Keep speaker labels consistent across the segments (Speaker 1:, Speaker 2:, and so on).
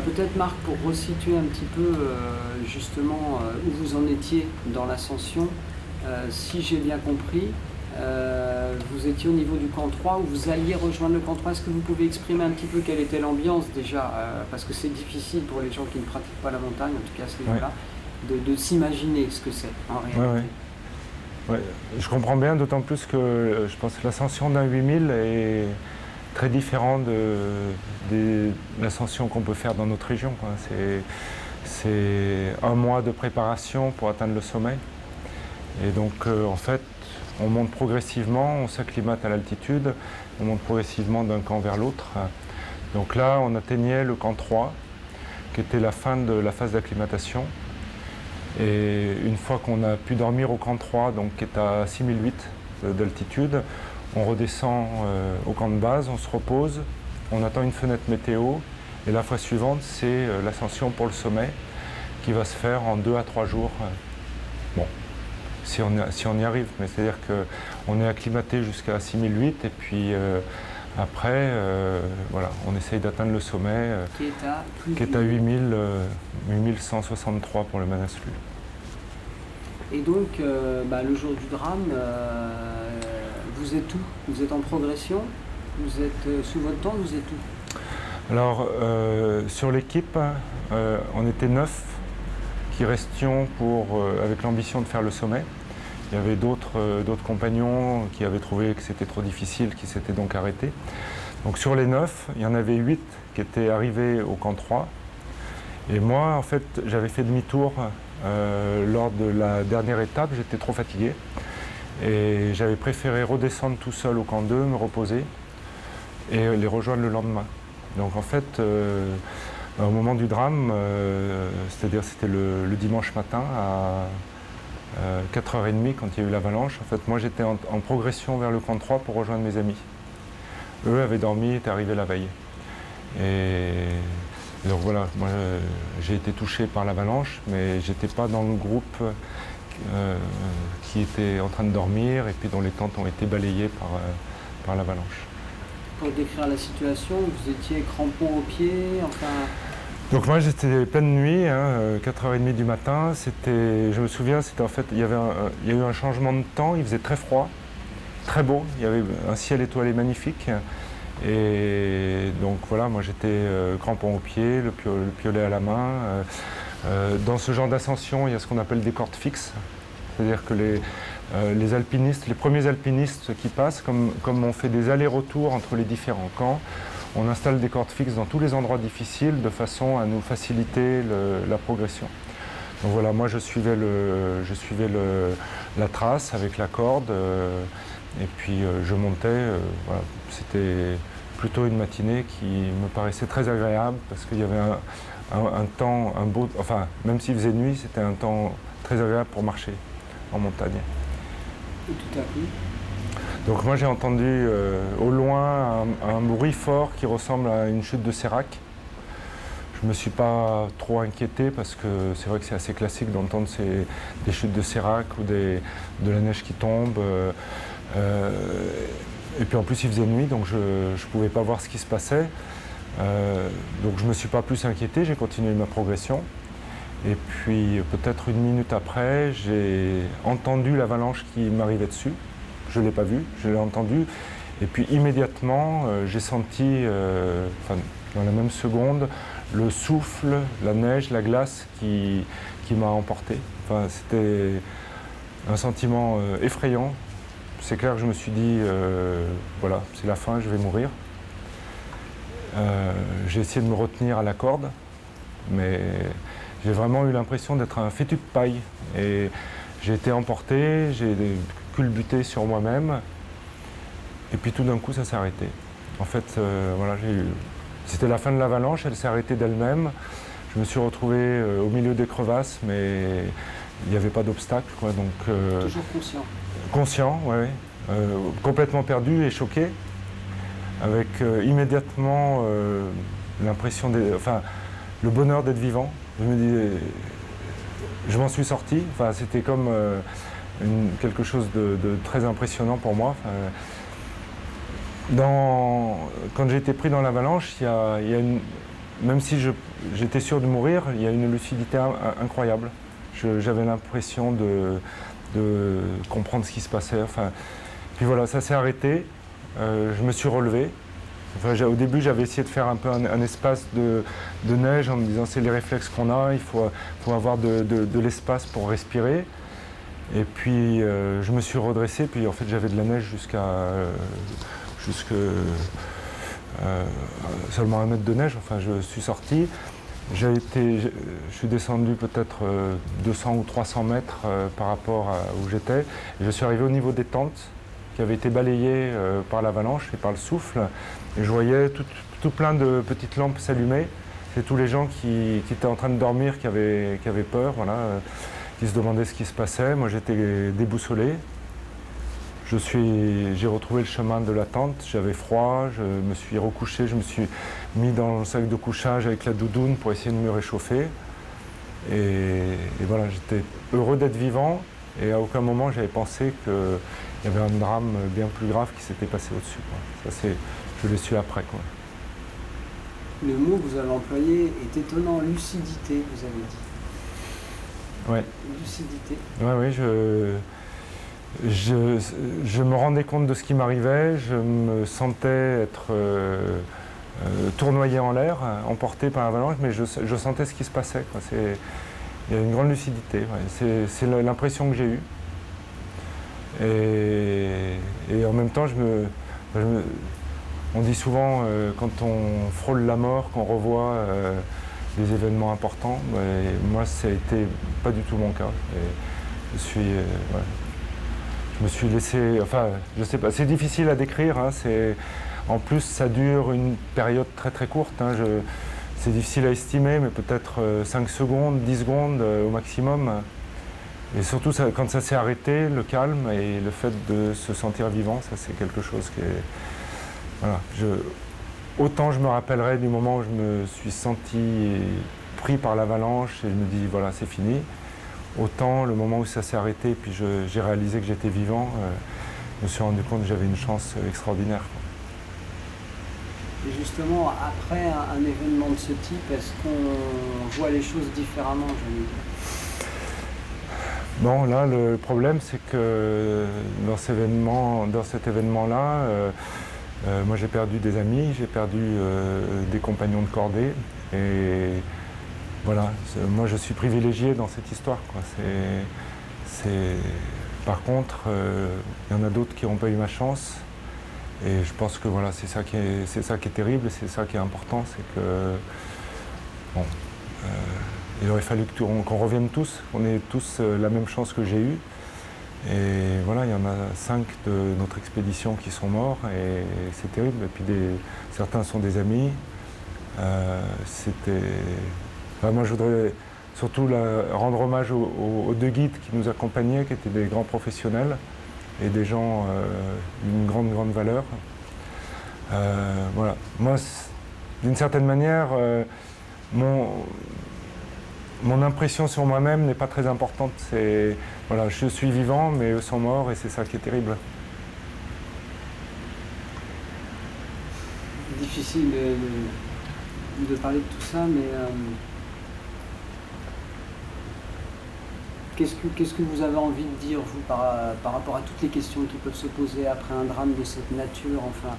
Speaker 1: Peut-être Marc, pour resituer un petit peu justement où vous en étiez dans l'ascension, si j'ai bien compris, vous étiez au niveau du camp 3 où vous alliez rejoindre le camp 3. Est-ce que vous pouvez exprimer un petit peu quelle était l'ambiance déjà parce que c'est difficile pour les gens qui ne pratiquent pas la montagne, en tout cas à ce niveau-là, de s'imaginer ce que c'est en réalité.
Speaker 2: Ouais. Je comprends bien, d'autant plus que je pense que l'ascension d'un 8000 est très différente de l'ascension qu'on peut faire dans notre région. C'est un mois de préparation pour atteindre le sommet. Et donc en fait, on monte progressivement, on s'acclimate à l'altitude, on monte progressivement d'un camp vers l'autre. Donc là, on atteignait le camp 3, qui était la fin de la phase d'acclimatation. Et une fois qu'on a pu dormir au camp 3, donc qui est à 6008 d'altitude, on redescend au camp de base, on se repose, on attend une fenêtre météo, et la fois suivante, c'est l'ascension pour le sommet, qui va se faire en 2 à 3 jours. Bon, si on y arrive, mais c'est-à-dire qu'on est acclimaté jusqu'à 6008, et puis après, voilà, on essaye d'atteindre le sommet, qui est à 8163 pour le Manaslu.
Speaker 1: Et donc, le jour du drame, vous êtes où? Vous êtes en progression? Vous êtes sous votre tente? Vous êtes où?
Speaker 2: Alors, sur l'équipe, on était 9 qui restions avec l'ambition de faire le sommet. Il y avait d'autres compagnons qui avaient trouvé que c'était trop difficile, qui s'étaient donc arrêtés. Donc sur les 9, il y en avait 8 qui étaient arrivés au camp 3. Et moi, en fait, j'avais fait demi-tour lors de la dernière étape, j'étais trop fatigué. Et j'avais préféré redescendre tout seul au camp 2, me reposer et les rejoindre le lendemain. Donc en fait, au moment du drame, c'est-à-dire c'était le dimanche matin à 4h30 quand il y a eu l'avalanche, en fait moi j'étais en progression vers le camp 3 pour rejoindre mes amis. Eux avaient dormi, étaient arrivés la veille. Et donc voilà, moi j'ai été touché par l'avalanche, mais j'étais pas dans le groupe qui était en train de dormir et puis dont les tentes ont été balayées par l'avalanche.
Speaker 1: Pour décrire la situation, vous étiez crampons aux pieds, enfin...
Speaker 2: Donc moi j'étais pleine nuit, 4h30 du matin, je me souviens, en fait, il y a eu un changement de temps, il faisait très froid, très beau, il y avait un ciel étoilé magnifique. Et donc voilà, moi j'étais crampon aux pieds, le piolet à la main. Dans ce genre d'ascension, il y a ce qu'on appelle des cordes fixes, c'est-à-dire que les alpinistes, les premiers alpinistes qui passent, comme on fait des allers-retours entre les différents camps, on installe des cordes fixes dans tous les endroits difficiles de façon à nous faciliter la progression. Donc voilà, moi je suivais la trace avec la corde et puis je montais. Voilà. C'était plutôt une matinée qui me paraissait très agréable parce qu'il y avait un temps, enfin même s'il faisait nuit, c'était un temps très agréable pour marcher en montagne.
Speaker 1: Et tout à coup?
Speaker 2: Donc moi j'ai entendu au loin un bruit fort qui ressemble à une chute de sérac. Je ne me suis pas trop inquiété parce que c'est vrai que c'est assez classique d'entendre des chutes de sérac ou de la neige qui tombe. Et puis en plus il faisait nuit donc je ne pouvais pas voir ce qui se passait. Donc je ne me suis pas plus inquiété, j'ai continué ma progression. Et puis peut-être une minute après, j'ai entendu l'avalanche qui m'arrivait dessus. Je ne l'ai pas vu, je l'ai entendu. Et puis immédiatement, j'ai senti, dans la même seconde, le souffle, la neige, la glace qui m'a emporté. Enfin, c'était un sentiment effrayant. C'est clair que je me suis dit, voilà, c'est la fin, je vais mourir. J'ai essayé de me retenir à la corde, mais j'ai vraiment eu l'impression d'être un fétu de paille. Et j'ai été emporté, j'ai culbuté sur moi-même, et puis tout d'un coup ça s'est arrêté. En fait, voilà, c'était la fin de l'avalanche, elle s'est arrêtée d'elle-même. Je me suis retrouvé au milieu des crevasses, mais il n'y avait pas d'obstacle, quoi. Donc,
Speaker 1: toujours conscient? Conscient,
Speaker 2: oui. Complètement perdu et choqué, avec immédiatement l'impression, le bonheur d'être vivant. Je me dis, je m'en suis sorti. Enfin, c'était comme quelque chose de très impressionnant pour moi. Quand j'ai été pris dans l'avalanche, il y a même si j'étais sûr de mourir, il y a une lucidité incroyable. J'avais l'impression de comprendre ce qui se passait. Enfin, puis voilà, ça s'est arrêté. Je me suis relevé. Enfin, au début, j'avais essayé de faire un peu un espace de neige en me disant c'est les réflexes qu'on a, il faut avoir de l'espace pour respirer. Et puis je me suis redressé, puis en fait j'avais de la neige jusque seulement 1 mètre de neige. Enfin, je suis sorti. Je suis descendu peut-être 200 ou 300 mètres par rapport à où j'étais. Et je suis arrivé au niveau des tentes qui avaient été balayées par l'avalanche et par le souffle. Et je voyais tout plein de petites lampes s'allumer. C'est tous les gens qui étaient en train de dormir, qui avaient peur, voilà, qui se demandaient ce qui se passait. Moi, j'étais déboussolé. J'ai retrouvé le chemin de la tente, j'avais froid, je me suis recouché, je me suis mis dans le sac de couchage avec la doudoune pour essayer de me réchauffer. Et voilà, j'étais heureux d'être vivant et à aucun moment j'avais pensé qu'il y avait un drame bien plus grave qui s'était passé au-dessus, quoi. Ça, je l'ai su après, quoi.
Speaker 1: Le mot que vous avez employé est étonnant, lucidité, vous avez dit.
Speaker 2: Ouais.
Speaker 1: Lucidité.
Speaker 2: Oui, je me rendais compte de ce qui m'arrivait, je me sentais être tournoyé en l'air, emporté par l'avalanche, mais je sentais ce qui se passait, quoi. Il y a une grande lucidité, ouais. C'est l'impression que j'ai eue. Et en même temps, on dit souvent quand on frôle la mort, qu'on revoit des événements importants. Et moi, ça a été pas du tout mon cas. Et ouais. Je me suis laissé, enfin, je sais pas, c'est difficile à décrire, hein, en plus ça dure une période très très courte, hein, c'est difficile à estimer, mais peut-être 5 secondes, 10 secondes au maximum. Et surtout quand ça s'est arrêté, le calme et le fait de se sentir vivant, ça c'est quelque chose qui est... Voilà, autant je me rappellerai du moment où je me suis senti pris par l'avalanche et je me dis voilà c'est fini. Autant le moment où ça s'est arrêté et puis j'ai réalisé que j'étais vivant, je me suis rendu compte que j'avais une chance extraordinaire.
Speaker 1: Et justement, après un événement de ce type, est-ce qu'on voit les choses différemment, je veux dire ?
Speaker 2: Bon, là, le problème, c'est que dans cet événement-là, moi j'ai perdu des amis, j'ai perdu des compagnons de cordée. Et voilà, moi je suis privilégié dans cette histoire, quoi. Par contre, il y en a d'autres qui n'ont pas eu ma chance. Et je pense que voilà, c'est ça qui est terrible, c'est ça qui est important, c'est que bon, il aurait fallu qu'on revienne tous, qu'on ait tous la même chance que j'ai eue. Et voilà, il y en a 5 de notre expédition qui sont morts et c'est terrible. Et puis certains sont des amis. Moi, je voudrais surtout rendre hommage aux 2 guides qui nous accompagnaient, qui étaient des grands professionnels et des gens d'une grande valeur. Voilà. Moi, d'une certaine manière, mon impression sur moi-même n'est pas très importante. Voilà, je suis vivant, mais eux sont morts et c'est ça qui est terrible.
Speaker 1: Difficile de parler de tout ça, mais qu'est-ce que vous avez envie de dire, vous, par rapport à toutes les questions qui peuvent se poser après un drame de cette nature, enfin,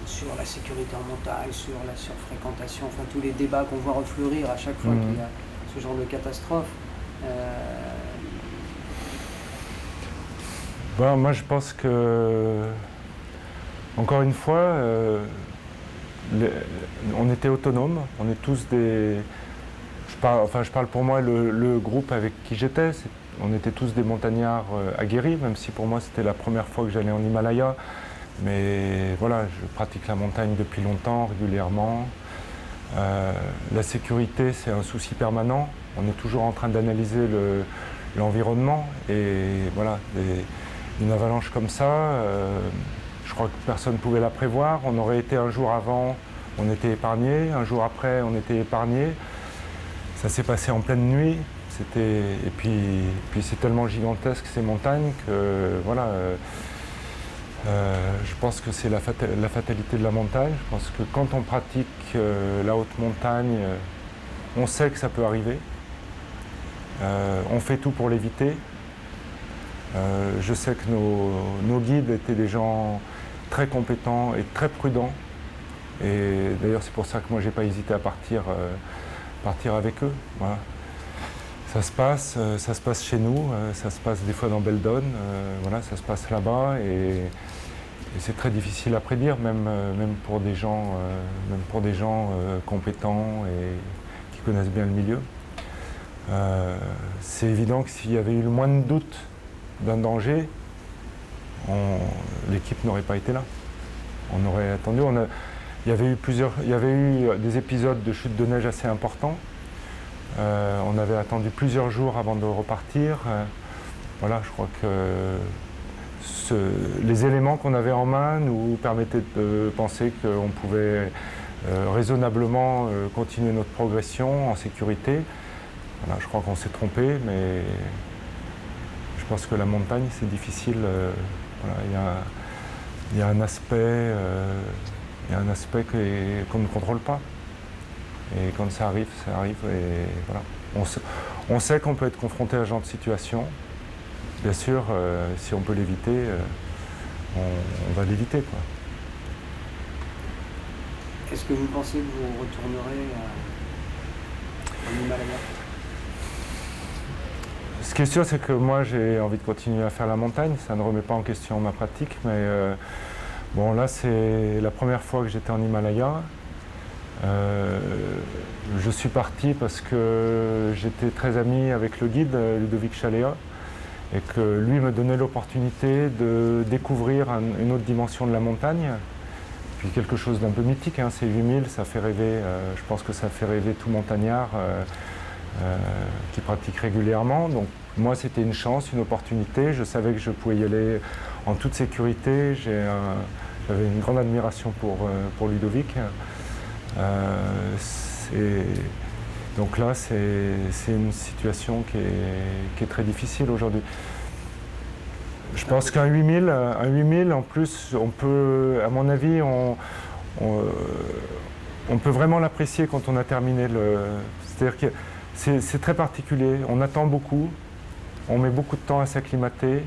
Speaker 1: sur la sécurité en montagne, sur la surfréquentation, enfin tous les débats qu'on voit refleurir à chaque fois qu'il y a ce genre de catastrophe.
Speaker 2: Moi, je pense que, encore une fois, on était autonomes, on est tous des... Je parle pour moi, le groupe avec qui j'étais, on était tous des montagnards aguerris, même si pour moi c'était la première fois que j'allais en Himalaya. Mais voilà, je pratique la montagne depuis longtemps, régulièrement. La sécurité, c'est un souci permanent. On est toujours en train d'analyser l'environnement. Et voilà, une avalanche comme ça, je crois que personne ne pouvait la prévoir. On aurait été un jour avant, on était épargné. Un jour après, on était épargné. Ça s'est passé en pleine nuit. Et puis c'est tellement gigantesque ces montagnes que voilà. Je pense que c'est la fatalité de la montagne. Je pense que quand on pratique la haute montagne, on sait que ça peut arriver. On fait tout pour l'éviter. Je sais que nos guides étaient des gens très compétents et très prudents. Et d'ailleurs, c'est pour ça que moi, j'ai pas hésité à partir avec eux. Voilà. Ça se passe chez nous, ça se passe des fois dans Beldon, voilà, ça se passe là-bas et c'est très difficile à prédire, même pour des gens, compétents et qui connaissent bien le milieu. C'est évident que s'il y avait eu le moins de doute d'un danger, l'équipe n'aurait pas été là. On aurait attendu. Il y avait eu des épisodes de chute de neige assez importants. On avait attendu plusieurs jours avant de repartir. Voilà, je crois que les éléments qu'on avait en main nous permettaient de penser qu'on pouvait raisonnablement continuer notre progression en sécurité. Voilà, je crois qu'on s'est trompé, mais je pense que la montagne, c'est difficile. Voilà, il y a un aspect qu'on ne contrôle pas. Et quand ça arrive et voilà. On sait qu'on peut être confronté à ce genre de situation. Bien sûr, si on peut l'éviter, on va l'éviter, quoi.
Speaker 1: Qu'est-ce que vous pensez que vous retournerez en Himalaya?
Speaker 2: Ce qui est sûr, c'est que moi, j'ai envie de continuer à faire la montagne. Ça ne remet pas en question ma pratique, mais bon, là, c'est la première fois que j'étais en Himalaya. Je suis parti parce que j'étais très ami avec le guide Ludovic Chaléa et que lui me donnait l'opportunité de découvrir une autre dimension de la montagne, puis quelque chose d'un peu mythique, hein, ces 8000, ça fait rêver, je pense que ça fait rêver tout montagnard qui pratique régulièrement. Donc moi c'était une chance, une opportunité, je savais que je pouvais y aller en toute sécurité, j'avais une grande admiration pour Ludovic. Donc là, c'est une situation qui est très difficile aujourd'hui. Je pense qu'un 8000, en plus, on peut, à mon avis, on peut vraiment l'apprécier quand on a terminé c'est-à-dire que c'est très particulier. On attend beaucoup, on met beaucoup de temps à s'acclimater.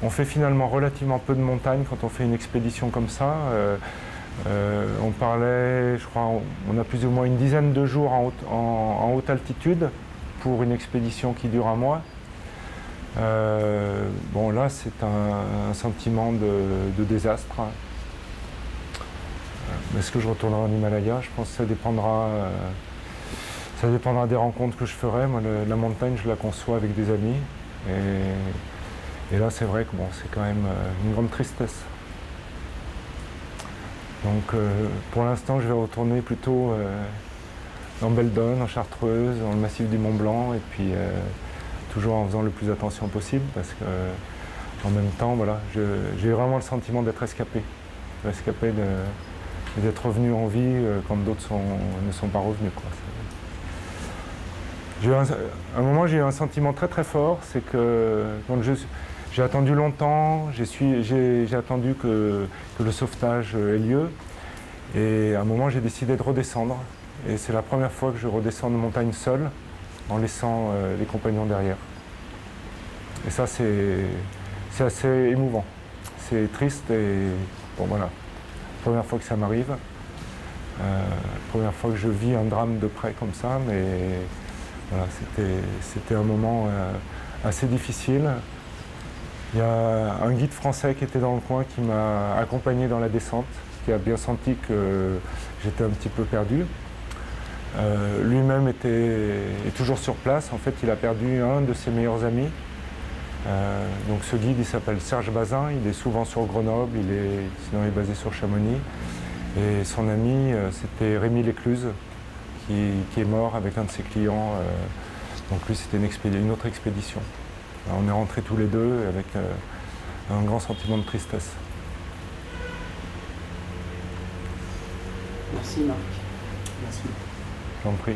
Speaker 2: On fait finalement relativement peu de montagne quand on fait une expédition comme ça. On parlait, je crois, on a plus ou moins une dizaine de jours en haute altitude pour une expédition qui dure un mois. Bon, là, c'est un sentiment de désastre. Est-ce que je retournerai en Himalaya? Je pense que ça dépendra des rencontres que je ferai. Moi, la montagne, je la conçois avec des amis. Et là, c'est vrai que bon, c'est quand même une grande tristesse. Donc pour l'instant, je vais retourner plutôt dans Beldon, en Chartreuse, dans le massif du Mont Blanc, et puis toujours en faisant le plus attention possible, parce que en même temps, voilà, j'ai vraiment le sentiment d'être escapé, d'être revenu en vie quand d'autres ne sont pas revenus, quoi. À un moment, j'ai eu un sentiment très très fort, c'est que quand j'ai attendu longtemps, j'ai attendu que le sauvetage ait lieu. Et à un moment, j'ai décidé de redescendre. Et c'est la première fois que je redescends de montagne seul, en laissant les compagnons derrière. Et ça, c'est assez émouvant. C'est triste et bon, voilà. Première fois que ça m'arrive. Première fois que je vis un drame de près comme ça. Mais voilà, c'était un moment assez difficile. Il y a un guide français qui était dans le coin qui m'a accompagné dans la descente, qui a bien senti que j'étais un petit peu perdu. Lui-même est toujours sur place. En fait, il a perdu un de ses meilleurs amis. Donc ce guide, il s'appelle Serge Bazin, il est souvent sur Grenoble, sinon il est basé sur Chamonix. Et son ami, c'était Rémi Lécluse, qui est mort avec un de ses clients. Donc lui, c'était une autre expédition. On est rentrés tous les deux avec un grand sentiment de tristesse.
Speaker 1: Merci Marc. Merci.
Speaker 2: J'en prie.